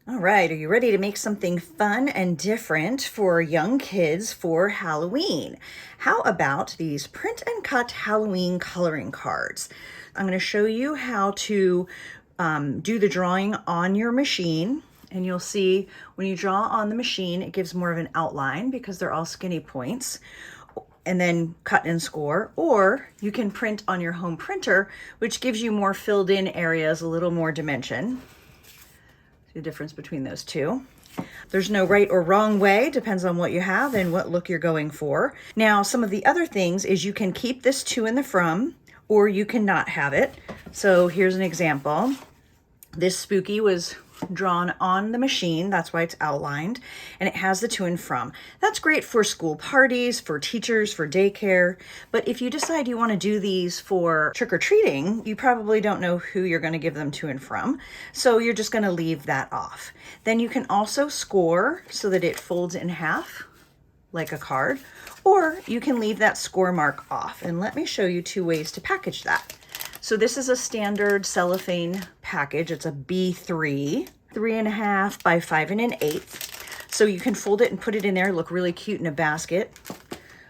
All right, are you ready to make something fun and different for young kids for Halloween? How about these print and cut Halloween coloring cards? I'm going to show you how to do the drawing on your machine. And you'll see when you draw on the machine, it gives more of an outline because they're all skinny points, and then cut and score. Or you can print on your home printer, which gives you more filled in areas, a little more dimension. The difference between those two. There's no right or wrong way, depends on what you have and what look you're going for. Now, some of the other things is you can keep this to and the from, or you cannot have it. So here's an example. This spooky was drawn on the machine, that's why it's outlined, and it has the to and from. That's great for school parties, for teachers, for daycare, but if you decide you want to do these for trick-or-treating, you probably don't know who you're going to give them to and from, so you're just going to leave that off. Then you can also score so that it folds in half like a card, or you can leave that score mark off, and let me show you two ways to package that. So this is a standard cellophane package. It's a B3, 3.5 by 5 1/8. So you can fold it and put it in there, look really cute in a basket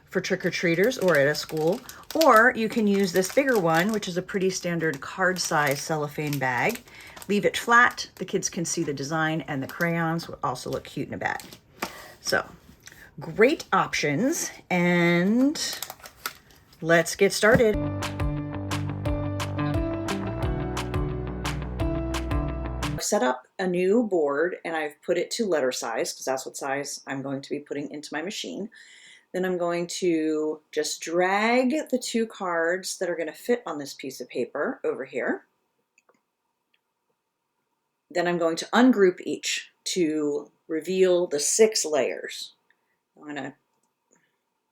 for trick-or-treaters or at a school. Or you can use this bigger one, which is a pretty standard card size cellophane bag. Leave it flat, the kids can see the design, and the crayons will also look cute in a bag. So great options, and let's get started. Set up a new board and I've put it to letter size because that's what size I'm going to be putting into my machine. Then I'm going to just drag the two cards that are going to fit on this piece of paper over here. Then I'm going to ungroup each to reveal the 6 layers. I'm going to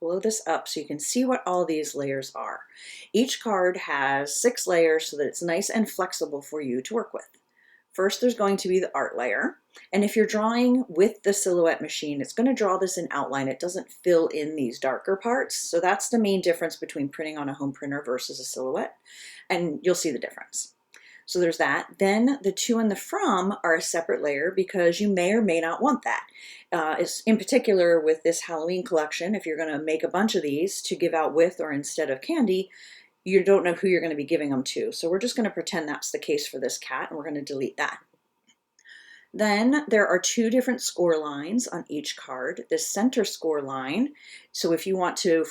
blow this up so you can see what all these layers are. Each card has 6 layers so that it's nice and flexible for you to work with. First, there's going to be the art layer. And if you're drawing with the Silhouette machine, it's going to draw this in outline. It doesn't fill in these darker parts. So that's the main difference between printing on a home printer versus a Silhouette. And you'll see the difference. So there's that. Then the to and the from are a separate layer because you may or may not want that. In particular with this Halloween collection, if you're going to make a bunch of these to give out with or instead of candy, you don't know who you're going to be giving them to. So we're just going to pretend that's the case for this cat, and we're going to delete that. Then there are 2 different score lines on each card. This center score line, so if you want to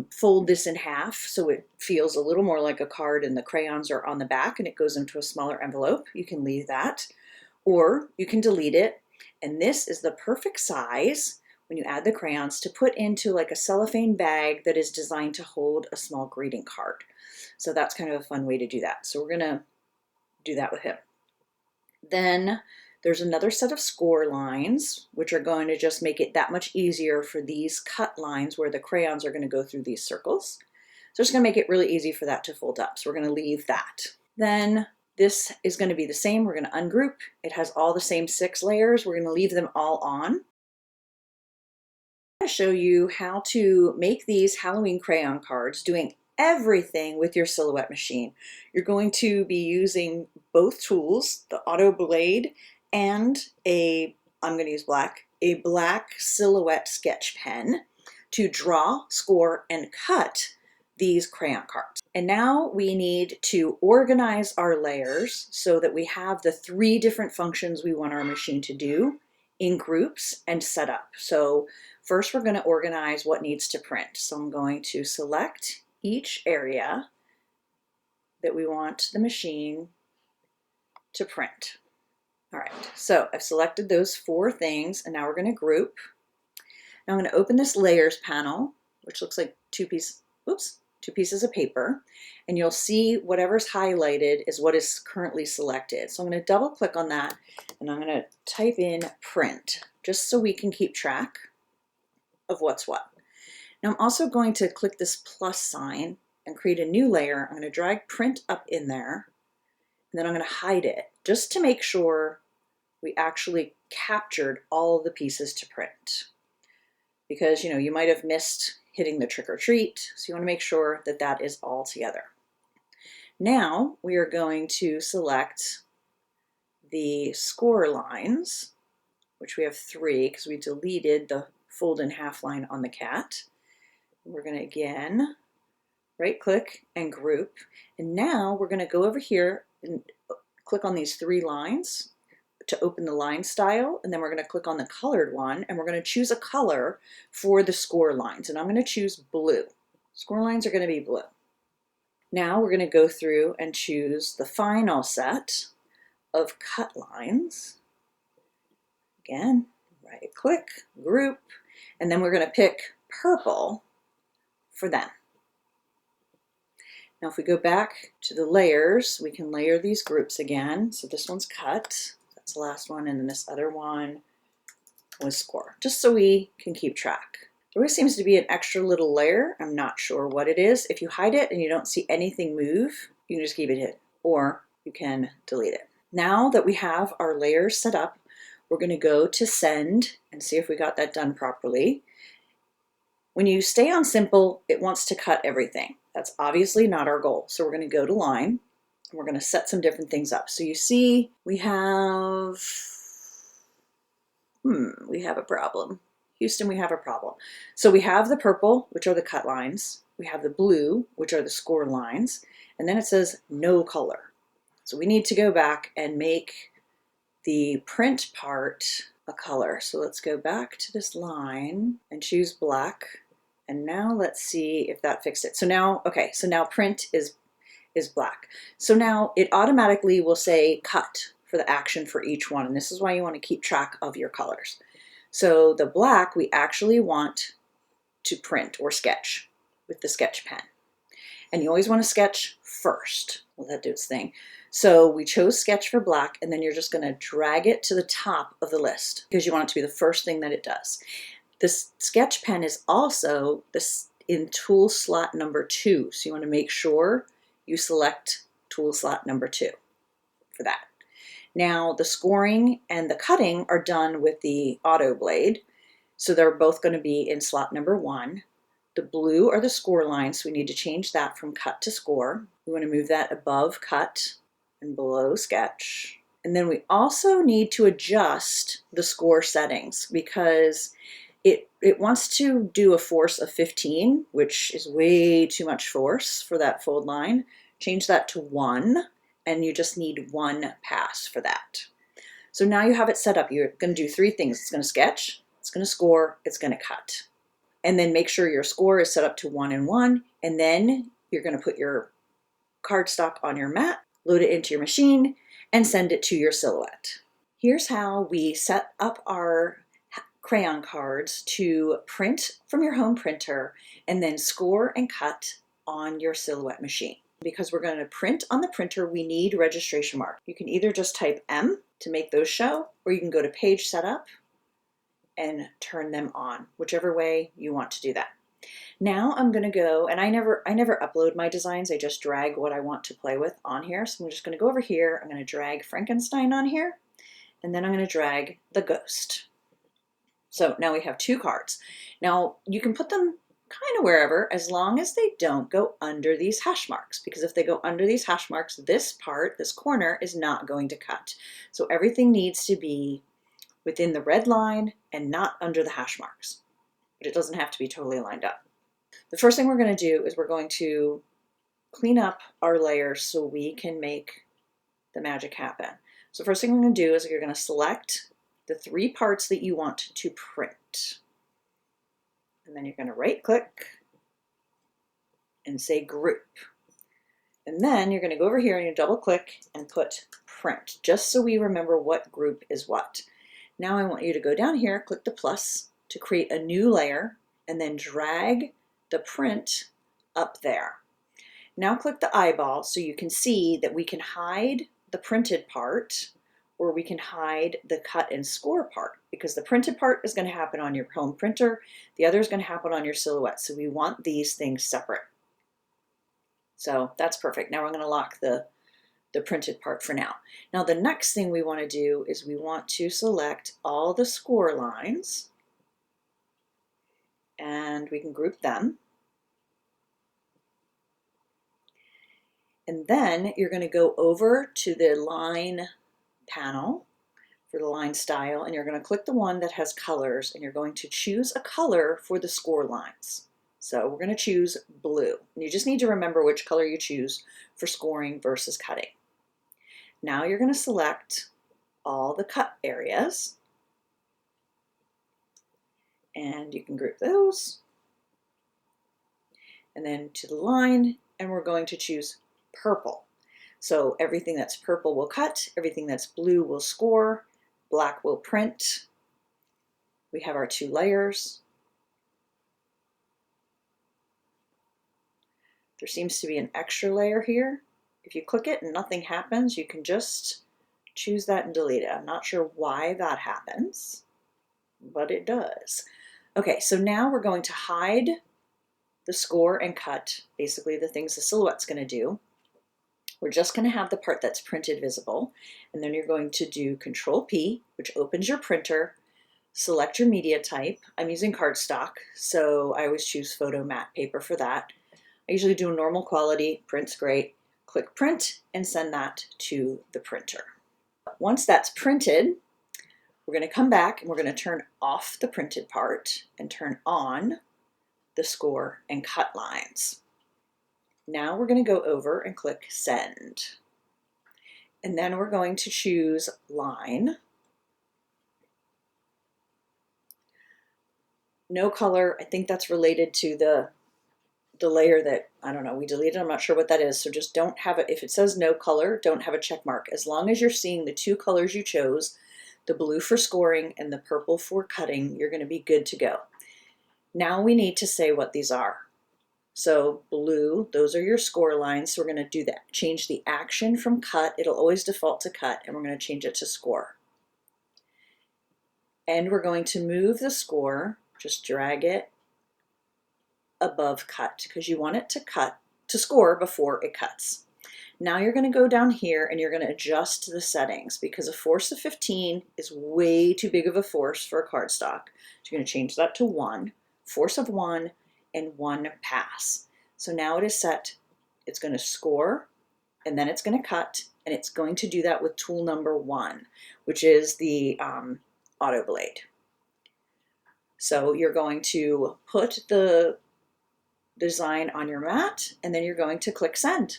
fold this in half so it feels a little more like a card and the crayons are on the back and it goes into a smaller envelope, you can leave that. Or you can delete it. And this is the perfect size when you add the crayons to put into like a cellophane bag that is designed to hold a small greeting card. So that's kind of a fun way to do that. So we're going to do that with him. Then there's another set of score lines, which are going to just make it that much easier for these cut lines where the crayons are going to go through these circles. So it's going to make it really easy for that to fold up. So we're going to leave that. Then this is going to be the same. We're going to ungroup. It has all the same 6 layers. We're going to leave them all on. I'm going to show you how to make these Halloween crayon cards doing everything with your Silhouette machine. You're going to be using both tools, the auto blade and I'm going to use a black Silhouette sketch pen to draw, score, and cut these crayon cards. And now we need to organize our layers so that we have the 3 different functions we want our machine to do in groups and set up. So first we're going to organize what needs to print. So I'm going to select each area that we want the machine to print. All right, so I've selected those 4 things and now we're going to group. Now I'm going to open this layers panel, which looks like 2 pieces of paper, and you'll see whatever's highlighted is what is currently selected. So I'm going to double click on that and I'm going to type in print just so we can keep track of what's what. Now I'm also going to click this plus sign and create a new layer. I'm going to drag print up in there and then I'm going to hide it just to make sure we actually captured all the pieces to print. Because you might have missed hitting the trick or treat, so you want to make sure that that is all together. Now we are going to select the score lines, which we have 3 because we deleted the fold in half line on the cat. We're going to again right click and group. And now we're going to go over here and click on these 3 lines to open the line style. And then we're going to click on the colored one and we're going to choose a color for the score lines. And I'm going to choose blue. Score lines are going to be blue. Now we're going to go through and choose the final set of cut lines. Again, right click, group, and then we're going to pick purple for them. Now if we go back to the layers, we can layer these groups again. So this one's cut, that's the last one, and then this other one was score, just so we can keep track. There always seems to be an extra little layer. I'm not sure what it is. If you hide it and you don't see anything move, you can just keep it hidden, or you can delete it. Now that we have our layers set up, we're going to go to send and see if we got that done properly. When you stay on simple, it wants to cut everything. That's obviously not our goal. So we're going to go to line and we're going to set some different things up. So you see we have a problem. Houston, we have a problem. So we have the purple, which are the cut lines. We have the blue, which are the score lines. And then it says no color. So we need to go back and make the print part a color. So let's go back to this line and choose black. And now let's see if that fixed it. So now, okay, so now print is black. So now it automatically will say cut for the action for each one. And this is why you want to keep track of your colors. So the black, we actually want to print or sketch with the sketch pen. And you always want to sketch first. Let that do its thing. So we chose sketch for black, and then you're just going to drag it to the top of the list because you want it to be the first thing that it does. This sketch pen is also in tool slot number 2. So you want to make sure you select tool slot number 2 for that. Now the scoring and the cutting are done with the auto blade. So they're both going to be in slot number 1. The blue are the score lines, so we need to change that from cut to score. We want to move that above cut and below sketch. And then we also need to adjust the score settings because it wants to do a force of 15, which is way too much force for that fold line. Change that to 1, and you just need 1 pass for that. So now you have it set up. You're going to do 3 things. It's going to sketch, it's going to score, it's going to cut. And then make sure your score is set up to 1 and 1, and then you're going to put your cardstock on your mat, load it into your machine, and send it to your Silhouette. Here's how we set up our crayon cards to print from your home printer and then score and cut on your Silhouette machine. Because we're going to print on the printer, we need registration mark. You can either just type M to make those show, or you can go to page setup and turn them on, whichever way you want to do that. Now I'm going to go, and I never upload my designs, I just drag what I want to play with on here. So I'm just going to go over here, I'm going to drag Frankenstein on here, and then I'm going to drag the ghost. So now we have 2 cards. Now you can put them kind of wherever, as long as they don't go under these hash marks, because if they go under these hash marks, this part, this corner, is not going to cut. So everything needs to be within the red line and not under the hash marks, but it doesn't have to be totally lined up. The first thing we're going to do is we're going to clean up our layers so we can make the magic happen. So first thing we're going to do is you're going to select the 3 parts that you want to print. And then you're going to right click and say group. And then you're going to go over here and you double click and put print, just so we remember what group is what. Now I want you to go down here, click the plus to create a new layer, and then drag the print up there. Now click the eyeball so you can see that we can hide the printed part or we can hide the cut and score part, because the printed part is going to happen on your home printer, the other is going to happen on your Silhouette. So we want these things separate. So that's perfect. Now we're going to lock the printed part for now. Now the next thing we want to do is we want to select all the score lines, and we can group them. And then you're going to go over to the line panel for the line style, and you're going to click the one that has colors, and you're going to choose a color for the score lines. So we're going to choose blue. And you just need to remember which color you choose for scoring versus cutting. Now you're going to select all the cut areas, and you can group those. And then to the line, and we're going to choose purple. So everything that's purple will cut, everything that's blue will score, black will print. We have our 2 layers. There seems to be an extra layer here. If you click it and nothing happens, you can just choose that and delete it. I'm not sure why that happens, but it does. Okay, so now we're going to hide the score and cut, basically the things the silhouette's going to do. We're just going to have the part that's printed visible, and then you're going to do Control P, which opens your printer, select your media type. I'm using cardstock, so I always choose photo matte paper for that. I usually do a normal quality, prints great. Click Print and send that to the printer. Once that's printed, we're going to come back and we're going to turn off the printed part and turn on the score and cut lines. Now we're going to go over and click Send. And then we're going to choose Line. No color, I think that's related to the layer that, I don't know, we deleted. I'm not sure what that is. So just don't have it. If it says no color, don't have a check mark. As long as you're seeing the 2 colors you chose, the blue for scoring and the purple for cutting, you're going to be good to go. Now we need to say what these are. So blue, those are your score lines. So we're going to do that. Change the action from cut. It'll always default to cut, and we're going to change it to score. And we're going to move the score, just drag it above cut because you want it to score before it cuts. Now you're going to go down here and you're going to adjust the settings because a force of 15 is way too big of a force for a cardstock. So you're going to change that to 1, force of 1, and 1 pass. So now it is set. It's going to score, and then it's going to cut, and it's going to do that with tool number 1, which is the auto blade. So you're going to put the design on your mat, and then you're going to click Send.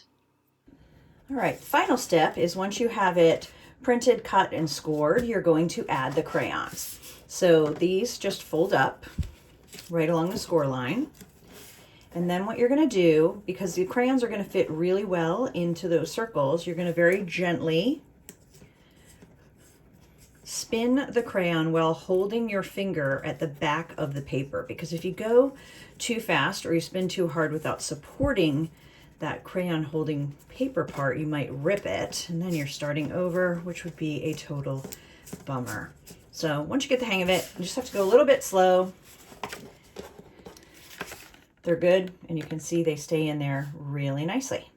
All right, final step is once you have it printed, cut, and scored, you're going to add the crayons. So these just fold up right along the score line. And then what you're going to do, because the crayons are going to fit really well into those circles, you're going to very gently spin the crayon while holding your finger at the back of the paper, because if you go too fast or you spin too hard without supporting that crayon holding paper part, you might rip it, and then you're starting over, which would be a total bummer. So once you get the hang of it, you just have to go a little bit slow. They're good, and you can see they stay in there really nicely.